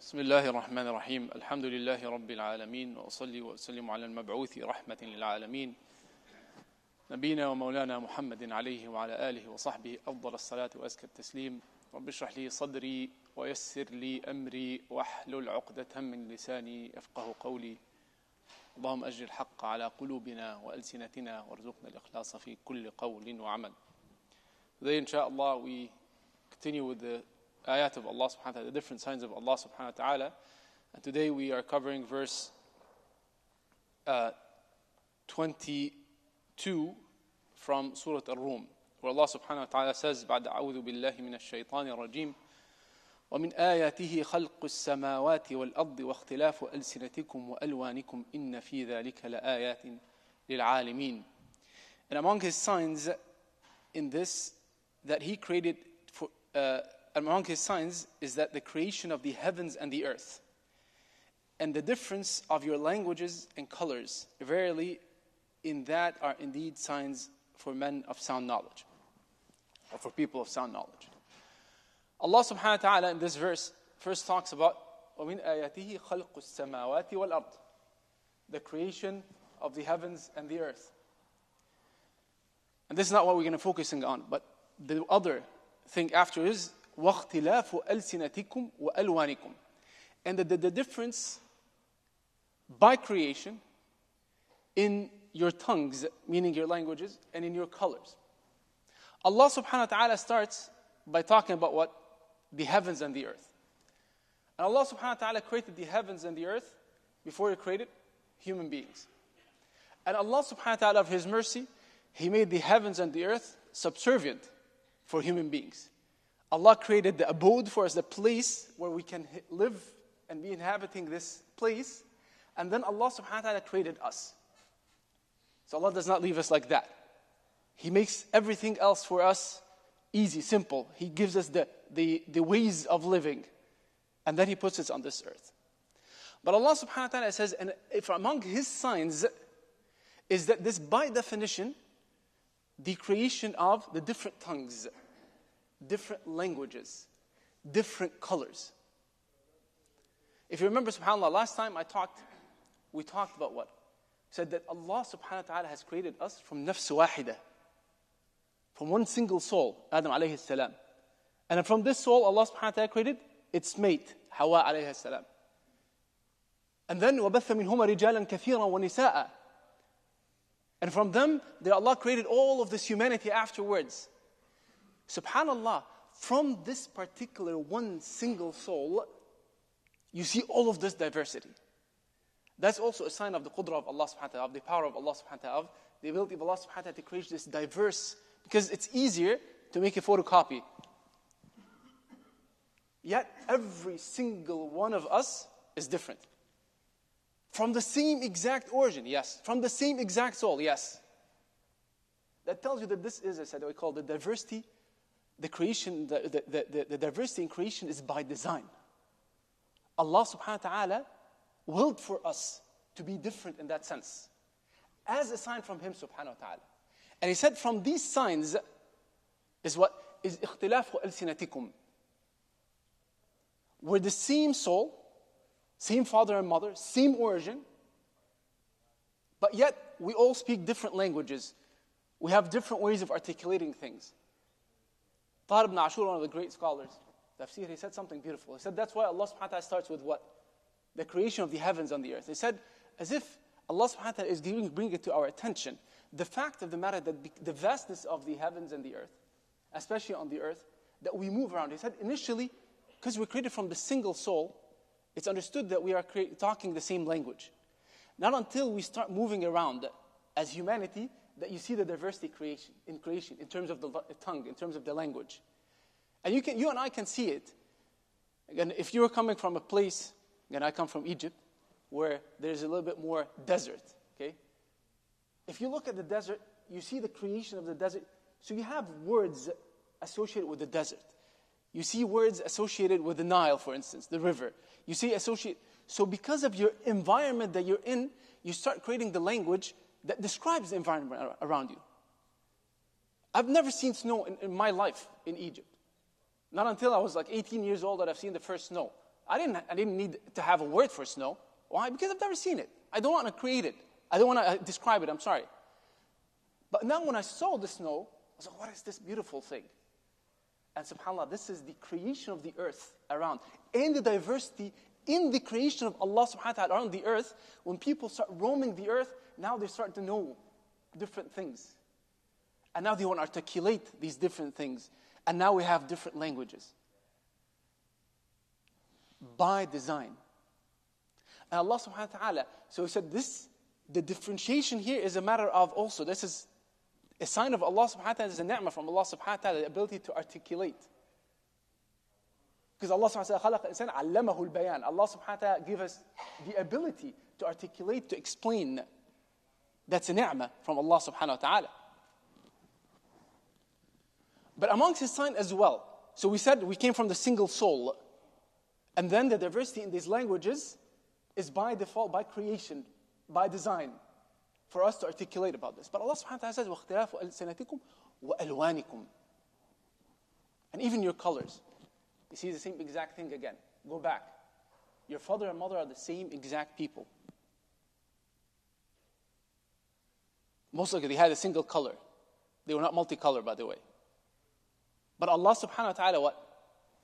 بسم الله الرحمن الرحيم الحمد لله رب العالمين وأصلي وأسلم على المبعوث رحمة للعالمين نبينا ومولانا محمد عليه وعلى آله وصحبه أفضل الصلاة وأزكى التسليم رب اشرح لي صدري ويسر لي أمري واحلل عقدة من لساني يفقه قولي اللهم أجر الحق على قلوبنا وألسنتنا وارزقنا الإخلاص في كل قول وعمل. Today inshallah we continue with the ayat of Allah subhanahu wa ta'ala, the different signs of Allah subhanahu wa ta'ala. And today we are covering verse 22 from Surah Ar-Rum, where Allah subhanahu wa ta'ala says, بعد أعوذ بالله من الشيطان الرجيم ومن آياته خلق السماوات والأرض واختلاف ألسنتكم وألوانكم إن في ذلك لآيات للعالمين. And among his signs in this that he created among his signs is that the creation of the heavens and the earth, and the difference of your languages and colors. Verily, in that are indeed signs for men of sound knowledge, or for people of sound knowledge. Allah subhanahu wa ta'ala in this verse first talks about وَمِنْ آيَاتِهِ خَلْقُ السَّمَاوَاتِ وَالْأَرْضِ, the creation of the heavens and the earth. And this is not what we're going to focus on, but the other thing after is وَاخْتِلَافُ أَلْسِنَتِكُمْ وَأَلْوَانِكُمْ, and the difference by creation in your tongues, meaning your languages, and in your colors. Allah subhanahu wa ta'ala starts by talking about what? The heavens and the earth. And Allah subhanahu wa ta'ala created the heavens and the earth before He created human beings. And Allah subhanahu wa ta'ala, of His mercy, He made the heavens and the earth subservient for human beings. Allah created the abode for us, the place where we can live and be inhabiting this place. And then Allah subhanahu wa ta'ala created us. So Allah does not leave us like that. He makes everything else for us easy, simple. He gives us the ways of living. And then He puts us on this earth. But Allah subhanahu wa ta'ala says, and if among His signs is that this, by definition, the creation of the different tongues, different languages, different colors. If you remember, subhanAllah, last time we talked about what? We said that Allah subhanahu wa ta'ala has created us from nafs wahida, from one single soul, Adam alayhi salam. And from this soul, Allah subhanahu wa ta'ala created its mate, Hawa alayhi salam. And then وَبَثَّ مِنْهُمَا رِجَالًا كَثِيرًا وَنِسَاءً. And from them, Allah created all of this humanity afterwards. SubhanAllah, from this particular one single soul, you see all of this diversity. That's also a sign of the qudra of Allah subhanahu wa ta'ala, of the power of Allah subhanahu wa ta'ala, of the ability of Allah subhanahu wa ta'ala to create this diverse, because it's easier to make a photocopy. Yet every single one of us is different. From the same exact origin, yes. From the same exact soul, yes. That tells you that this is, as we call the diversity. The creation, the diversity in creation is by design. Allah subhanahu wa ta'ala willed for us to be different in that sense, as a sign from Him subhanahu wa ta'ala. And He said from these signs is what? Is اختلاف ألسنتكم. We're the same soul, same father and mother, same origin, but yet we all speak different languages. We have different ways of articulating things. Tahir ibn Ashur, one of the great scholars, Tafsir, he said something beautiful. He said that's why Allah subhanahu wa ta'ala starts with what? The creation of the heavens and the earth. He said, as if Allah subhanahu wa ta'ala is bringing it to our attention, the fact of the matter that the vastness of the heavens and the earth, especially on the earth, that we move around. He said initially, because we're created from the single soul, it's understood that we are talking the same language. Not until we start moving around as humanity that you see the diversity in creation, in terms of the tongue, in terms of the language. And you and I can see it. Again, if you're coming from a place, again, I come from Egypt, where there's a little bit more desert, okay? If you look at the desert, you see the creation of the desert. So you have words associated with the desert. You see words associated with the Nile, for instance, the river. You see so because of your environment that you're in, you start creating the language that describes the environment around you. I've never seen snow in my life in Egypt. Not until I was like 18 years old that I've seen the first snow. I didn't need to have a word for snow. Why? Because I've never seen it. I don't want to create it. I don't want to describe it, I'm sorry. But now when I saw the snow, I was like, what is this beautiful thing? And subhanAllah, this is the creation of the earth around. And the diversity in the creation of Allah subhanahu wa ta'ala around the earth. When people start roaming the earth, now they start to know different things. And now they want to articulate these different things. And now we have different languages. By design. And Allah subhanahu wa ta'ala, so He said the differentiation here is a matter of also, this is a sign of Allah subhanahu wa ta'ala, is a ni'mah from Allah subhanahu wa ta'ala, the ability to articulate. Because Allah subhanahu wa ta'ala, عَلَّمَهُ الْبَيَانِ. Allah subhanahu wa ta'ala gave us the ability to articulate, to explain. That's a ni'mah from Allah subhanahu wa ta'ala. But amongst His sign as well, so we said we came from the single soul. And then the diversity in these languages is by default, by creation, by design, for us to articulate about this. But Allah subhanahu wa ta'ala says, وَاخْتِلَافُ أَلْسِنَتِكُمْ وَأَلْوَانِكُمْ. And even your colors. You see the same exact thing again. Go back. Your father and mother are the same exact people. Most likely they had a single color. They were not multicolored, by the way. But Allah subhanahu wa ta'ala, what?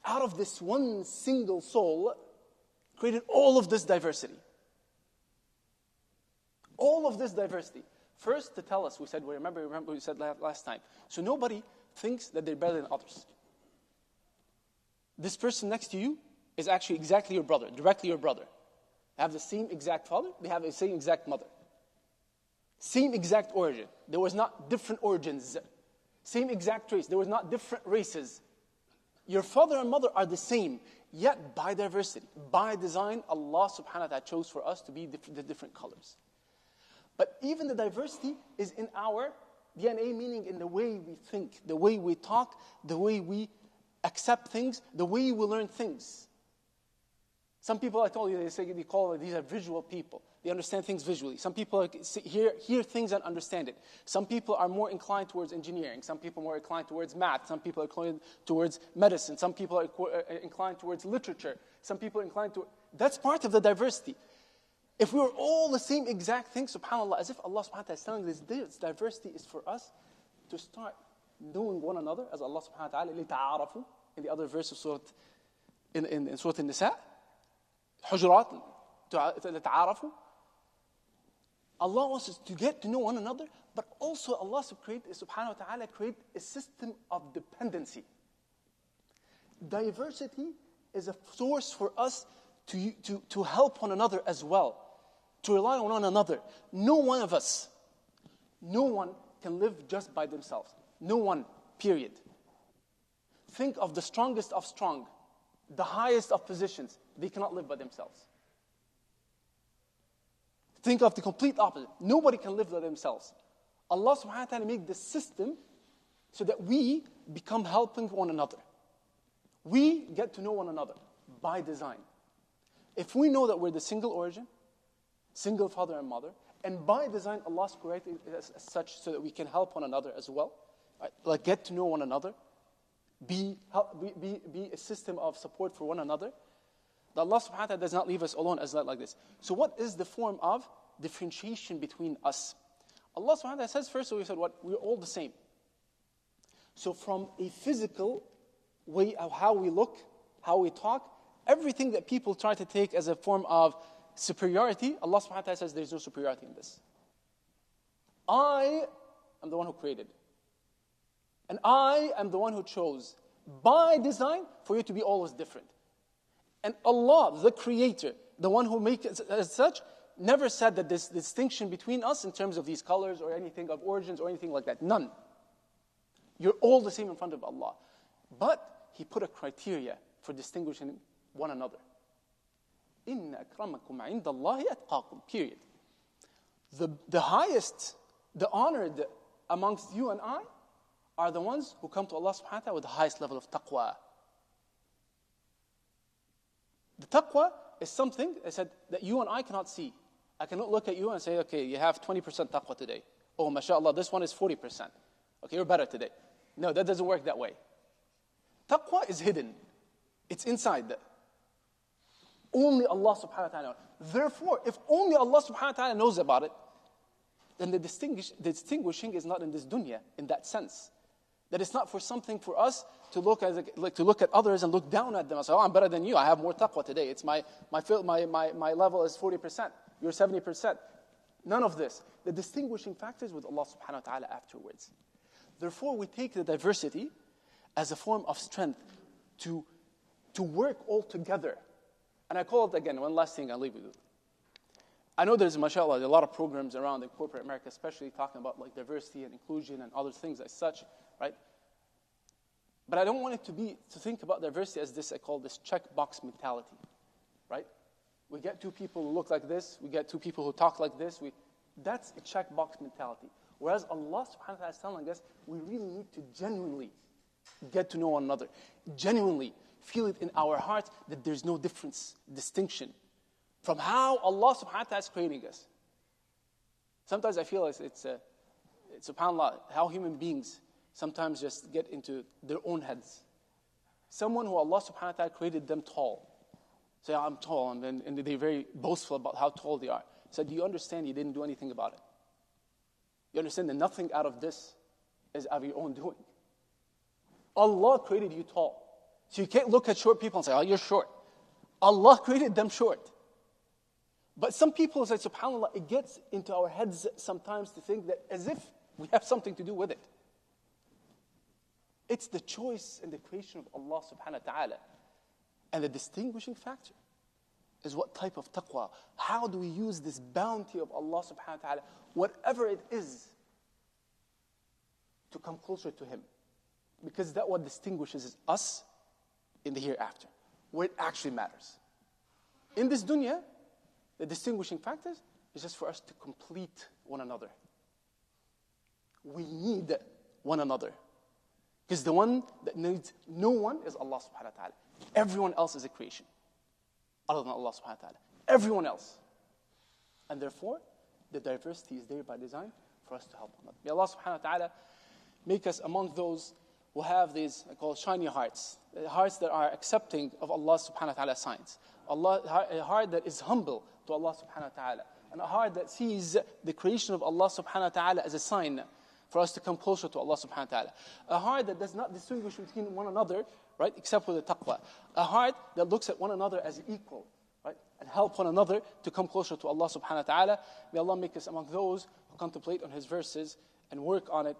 Out of this one single soul, created all of this diversity. All of this diversity. First, to tell us, we said, remember we said last time. So nobody thinks that they're better than others. This person next to you is actually exactly your brother, directly your brother. They have the same exact father, they have the same exact mother. Same exact origin. There was not different origins. Same exact race. There was not different races. Your father and mother are the same, yet by diversity, by design, Allah subhanahu wa ta'ala chose for us to be the different colors. But even the diversity is in our DNA, meaning in the way we think, the way we talk, the way we accept things, the way we learn things. Some people, I told you, they call it, these are visual people. They understand things visually. Some people hear things and understand it. Some people are more inclined towards engineering. Some people are more inclined towards math. Some people are inclined towards medicine. Some people are inclined towards literature. Some people are inclined to... That's part of the diversity. If we were all the same exact thing, subhanAllah, as if Allah subhanahu wa ta'ala is telling this diversity is for us to start knowing one another, as Allah subhanahu wa ta'ala, لِتَعَارَفُوا, in the other verse of Surah, in Surah An-Nisa, Hujurat, لِتَعَارَفُوا. Allah wants us to get to know one another, but also Allah subhanahu wa ta'ala create a system of dependency. Diversity is a source for us to help one another as well, to rely on one another. No one of us, no one can live just by themselves. No one, period. Think of the strongest of strong, the highest of positions. They cannot live by themselves. Think of the complete opposite. Nobody can live by themselves. Allah subhanahu wa ta'ala made this system so that we become helping one another. We get to know one another by design. If we know that we're the single origin, single father and mother, and by design Allah's created as such so that we can help one another as well, right? Like get to know one another, be a system of support for one another, that Allah subhanahu wa ta'ala does not leave us alone as like this. So what is the form of differentiation between us? Allah subhanahu wa ta'ala says, first we said what? We're all the same. So from a physical way of how we look, how we talk, everything that people try to take as a form of superiority, Allah subhanahu wa ta'ala says there's no superiority in this. I am the one who created. And I am the one who chose, by design, for you to be always different. And Allah, the Creator, the one who makes it as such, never said that this distinction between us in terms of these colors or anything of origins or anything like that. None. You're all the same in front of Allah. But He put a criteria for distinguishing one another. إِنَّ أَكْرَمَكُمْ عِنْدَ اللَّهِ أَتْقَاكُمْ. Period. The highest, the honored amongst you and I are the ones who come to Allah subhanahu wa ta'ala with the highest level of taqwa. The taqwa is something, I said, that you and I cannot see. I cannot look at you and say, okay, you have 20% taqwa today. Oh, mashallah, this one is 40%. Okay, you're better today. No, that doesn't work that way. Taqwa is hidden. It's inside. Only Allah subhanahu wa ta'ala. Therefore, if only Allah subhanahu wa ta'ala knows about it, then the distinguishing is not in this dunya, in that sense. That it's not for something for us to look at others and look down at them and say, oh, I'm better than you. I have more taqwa today. It's my level is 40%. You're 70%. None of this. The distinguishing factor is with Allah subhanahu wa ta'ala afterwards. Therefore, we take the diversity as a form of strength to work all together. And I call it, again, one last thing I'll leave with you. I know there's, mashallah, a lot of programs around in corporate America, especially talking about like diversity and inclusion and other things as such, right? But I don't want it to think about diversity as this, I call this checkbox mentality, right? We get two people who look like this, we get two people who talk like this, that's a checkbox mentality. Whereas Allah subhanahu wa ta'ala is telling us, we really need to genuinely get to know one another, genuinely feel it in our hearts that there's no difference, distinction from how Allah subhanahu wa ta'ala is creating us. Sometimes I feel it's subhanAllah, how human beings sometimes just get into their own heads. Someone who Allah subhanahu wa ta'ala created them tall. Say, I'm tall, and they're very boastful about how tall they are. Said, do you understand you didn't do anything about it? You understand that nothing out of this is of your own doing. Allah created you tall. So you can't look at short people and say, oh, you're short. Allah created them short. But some people say, subhanAllah, it gets into our heads sometimes to think that as if we have something to do with it. It's the choice and the creation of Allah subhanahu wa ta'ala. And the distinguishing factor is what type of taqwa. How do we use this bounty of Allah subhanahu wa ta'ala, whatever it is, to come closer to Him? Because that's what distinguishes us in the hereafter, where it actually matters. In this dunya, the distinguishing factors is just for us to complete one another. We need one another. Because the one that needs no one is Allah subhanahu wa ta'ala. Everyone else is a creation, other than Allah subhanahu wa ta'ala. Everyone else. And therefore, the diversity is there by design for us to help one another. May Allah subhanahu wa ta'ala make us among those who have these, I call shiny hearts. Hearts that are accepting of Allah subhanahu wa ta'ala's signs. A heart that is humble to Allah subhanahu wa ta'ala. And a heart that sees the creation of Allah subhanahu wa ta'ala as a sign for us to come closer to Allah subhanahu wa ta'ala. A heart that does not distinguish between one another, right, except for the taqwa. A heart that looks at one another as equal, right, and help one another to come closer to Allah subhanahu wa ta'ala. May Allah make us among those who contemplate on His verses and work on it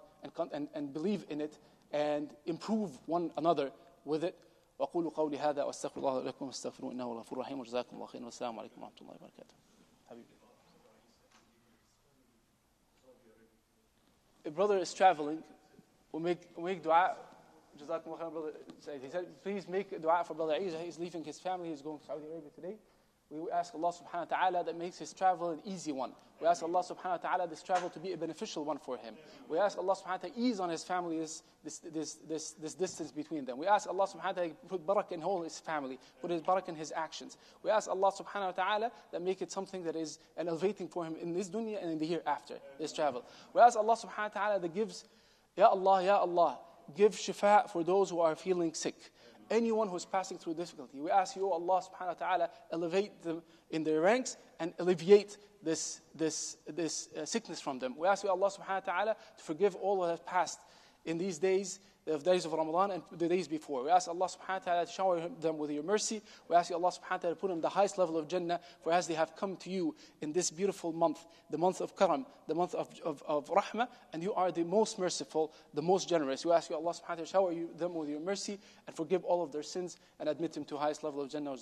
and believe in it and improve one another with it. وأقول قولي هذا وأستغفر الله لكم واستغفروه إنه غفور رحيم وجزاكم الله خيرا والسلام عليكم ورحمة الله وبركاته. A brother is traveling. We'll make dua. Jazakum Allah, brother. He said, please make dua for Brother Isa. He's leaving his family. He's going to Saudi Arabia today. We ask Allah subhanahu wa ta'ala that makes his travel an easy one. We ask Allah subhanahu wa ta'ala this travel to be a beneficial one for him. We ask Allah subhanahu wa ta'ala ease on his family this distance between them. We ask Allah subhanahu wa ta'ala put barakah in whole his family, put his barakah in his actions. We ask Allah subhanahu wa ta'ala that make it something that is an elevating for him in this dunya and in the hereafter, this travel. We ask Allah subhanahu wa ta'ala that gives, Ya Allah, give shifa for those who are feeling sick. Anyone who's passing through difficulty, we ask you, Allah subhanahu wa ta'ala, elevate them in their ranks and alleviate this sickness from them. We ask you, Allah subhanahu wa ta'ala, to forgive all that have passed in these days, the days of Ramadan and the days before. We ask Allah subhanahu wa ta'ala to shower them with your mercy. We ask you, Allah subhanahu wa ta'ala, to put them in the highest level of Jannah, for as they have come to you in this beautiful month, the month of Karam, the month of Rahmah, and you are the most merciful, the most generous. We ask you, Allah subhanahu wa ta'ala, to shower them with your mercy and forgive all of their sins and admit them to the highest level of Jannah.